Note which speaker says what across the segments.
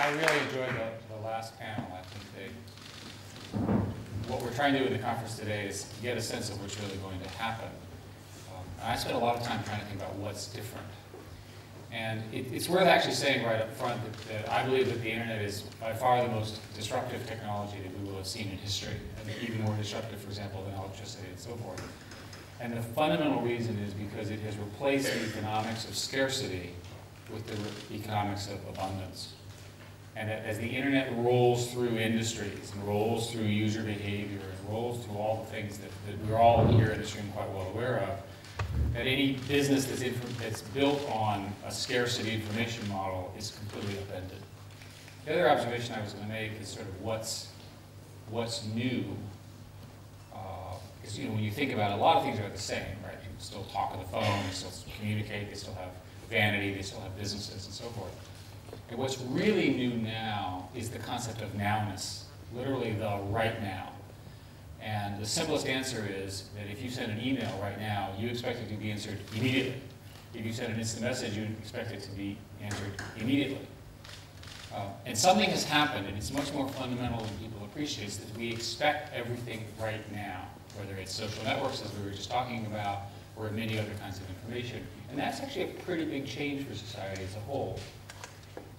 Speaker 1: I really enjoyed the last panel. I think what we're trying to do in the conference today is get a sense of what's really going to happen. I spent a lot of time trying to think about what's different. And it's worth actually saying right up front that I believe that the internet is by far the most disruptive technology that we will have seen in history, and even more disruptive, for example, than electricity and so forth. And the fundamental reason is because it has replaced the economics of scarcity with the economics of abundance. And as the internet rolls through industries, and rolls through user behavior, and rolls through all the things that we're all here in this room quite well aware of, that any business that's built on a scarcity information model is completely upended. The other observation I was going to make is sort of what's new. Because when you think about it, a lot of things are the same, right? People still talk on the phone, they still communicate, they still have vanity, they still have businesses, and so forth. And what's really new now is the concept of nowness, literally the right now. And the simplest answer is that if you send an email right now, you expect it to be answered immediately. If you send an instant message, you expect it to be answered immediately. And something has happened, and it's much more fundamental than people appreciate, is that we expect everything right now, whether it's social networks, as we were just talking about, or many other kinds of information. And that's actually a pretty big change for society as a whole.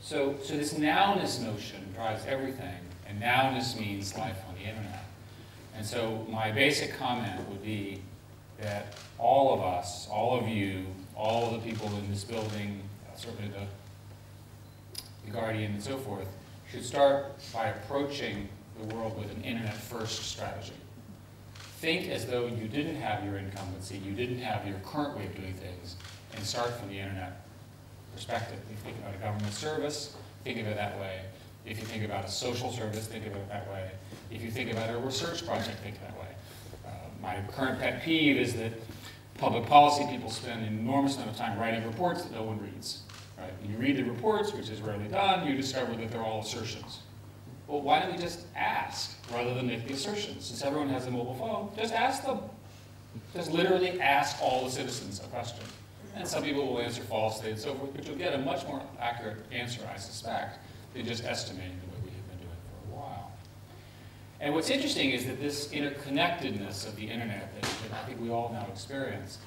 Speaker 1: So this nowness notion drives everything, and nowness means life on the internet. And so my basic comment would be that all of us, all of you, all of the people in this building, certainly the Guardian and so forth, should start by approaching the world with an internet-first strategy. Think as though you didn't have your incumbency, you didn't have your current way of doing things, and start from the internet perspective. If you think about a government service, think of it that way. If you think about a social service, think of it that way. If you think about a research project, think that way. My current pet peeve is that public policy people spend an enormous amount of time writing reports that no one reads. Right? When you read the reports, which is rarely done, you discover that they're all assertions. Well, why don't we just ask rather than make the assertions? Since everyone has a mobile phone, just ask them. Just literally ask all the citizens a question. And some people will answer falsely and so forth, but you'll get a much more accurate answer, I suspect, than just estimating the way we have been doing for a while. And what's interesting is that this interconnectedness of the internet that I think we all now experience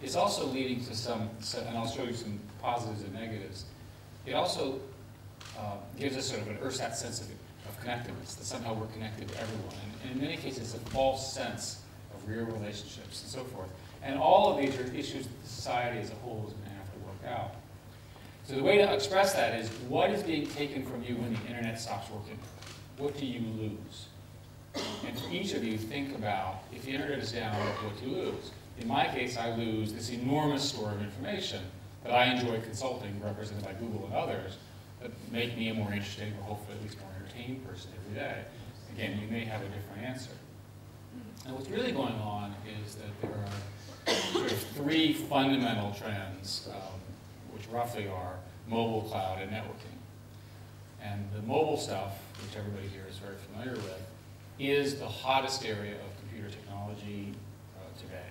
Speaker 1: is also leading to some, and I'll show you some positives and negatives. It also gives us sort of an ersatz sense of connectedness, that somehow we're connected to everyone. And in many cases, a false sense of real relationships and so forth. And all of these are issues that society as a whole is going to have to work out. So the way to express that is, what is being taken from you when the internet stops working? What do you lose? And for each of you, think about, if the internet is down, what do you lose? In my case, I lose this enormous store of information that I enjoy consulting, represented by Google and others, that make me a more interesting, or hopefully at least more entertained person every day. Again, you may have a different answer. And what's really going on is that there are sort of three fundamental trends, which roughly are mobile, cloud, and networking. And the mobile stuff, which everybody here is very familiar with, is the hottest area of computer technology today.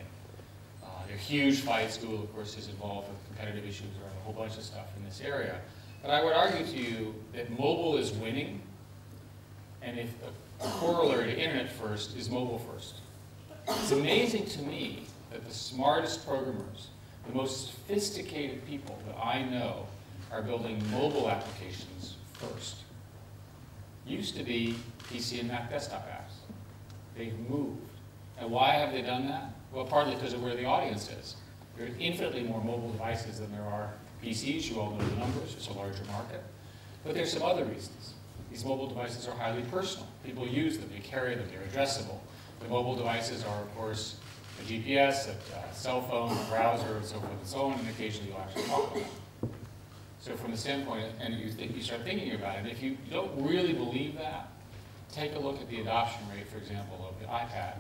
Speaker 1: There are huge fights. Google, of course, is involved with competitive issues around a whole bunch of stuff in this area. But I would argue to you that mobile is winning, and if a corollary to internet first is mobile first. It's amazing to me that the smartest programmers, the most sophisticated people that I know, are building mobile applications first. Used to be PC and Mac desktop apps. They've moved. And why have they done that? Well, partly because of where the audience is. There are infinitely more mobile devices than there are PCs. You all know the numbers. It's a larger market. But there's some other reasons. These mobile devices are highly personal. People use them. They carry them. They're addressable. The mobile devices are, of course, a GPS, a cell phone, a browser, and so forth and so on, and occasionally you'll actually talk about them. So from the standpoint, and you start thinking about it, if you don't really believe that, take a look at the adoption rate, for example, of the iPad.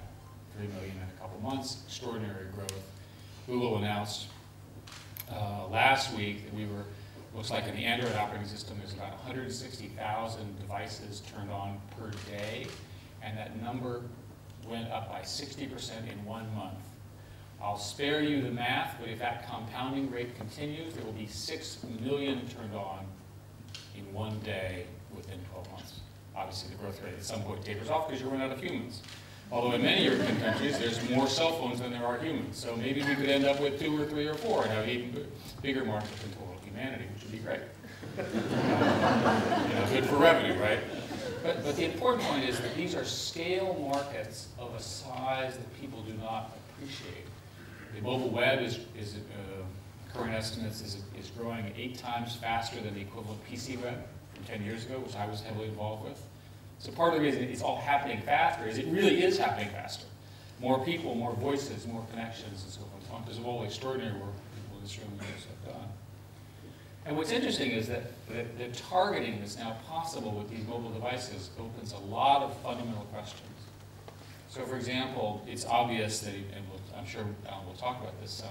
Speaker 1: 3 million in a couple months, extraordinary growth. Google announced last week that we were, looks like in the Android operating system, there's about 160,000 devices turned on per day, and that number went up by 60% in 1 month. I'll spare you the math, but if that compounding rate continues, there will be 6 million turned on in one day within 12 months. Obviously, the growth rate at some point tapers off because you run out of humans. Although in many European countries, there's more cell phones than there are humans. So maybe we could end up with 2 or 3 or 4 and have an even bigger market than total humanity, which would be great. Good for revenue, right? But the important point is that these are scale markets of a size that people do not appreciate. The mobile web is current estimates is growing 8 times faster than the equivalent PC web from 10 years ago, which I was heavily involved with. So part of the reason it's all happening faster is it really is happening faster. More people, more voices, more connections, and so forth, because of all the extraordinary work people in this room have done. And what's interesting is that the targeting that's now possible with these mobile devices opens a lot of fundamental questions. So for example, it's obvious that, and I'm sure Alan will talk about this,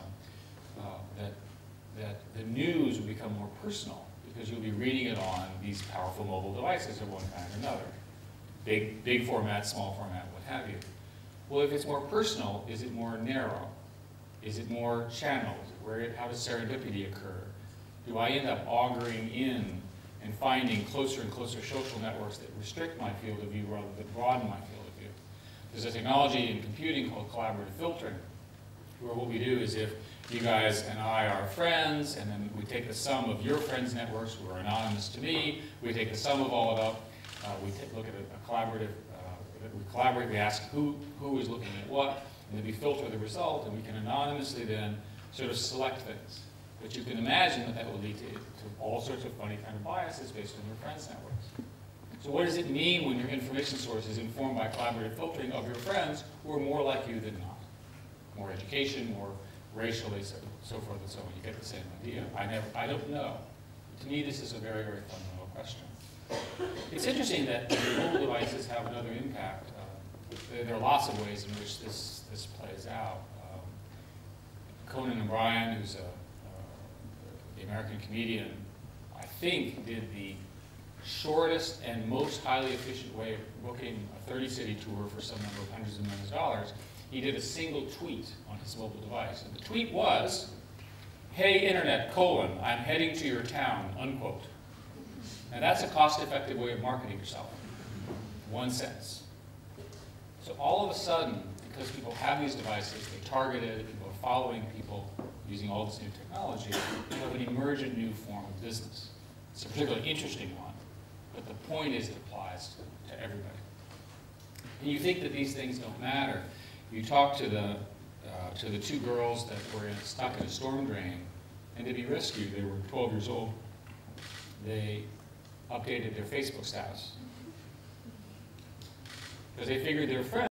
Speaker 1: that the news will become more personal because you'll be reading it on these powerful mobile devices of one kind or another. Big format, small format, what have you. Well, if it's more personal, is it more narrow? Is it more channeled? How does serendipity occur? Do I end up auguring in and finding closer and closer social networks that restrict my field of view rather than broaden my field of view? There's a technology in computing called collaborative filtering, where what we do is if you guys and I are friends, and then we take the sum of your friends' networks who are anonymous to me, we take the sum of all of them, we look at a collaborative, we collaborate, we ask who is looking at what, and then we filter the result, and we can anonymously then sort of select things. But you can imagine that that will lead to all sorts of funny kind of biases based on your friends' networks. So what does it mean when your information source is informed by collaborative filtering of your friends who are more like you than not? More education, more racially, so forth and so on. You get the same idea. I don't know. To me, this is a very, very fundamental question. It's interesting that mobile devices have another impact. There are lots of ways in which this plays out. Conan O'Brien, who's the American comedian, I think did the shortest and most highly efficient way of booking a 30-city tour for some number of hundreds of millions of dollars. He did a single tweet on his mobile device. And the tweet was, "Hey internet, I'm heading to your town," unquote. And that's a cost-effective way of marketing yourself. One sentence. So all of a sudden, because people have these devices, they're targeted, people are following people using all this new technology, you have an emergent new form of business. It's a particularly interesting one, but the point is it applies to everybody. And you think that these things don't matter. You talk to the 2 girls that were stuck in a storm drain, and to be rescued, they were 12 years old. They updated their Facebook status because they figured their friends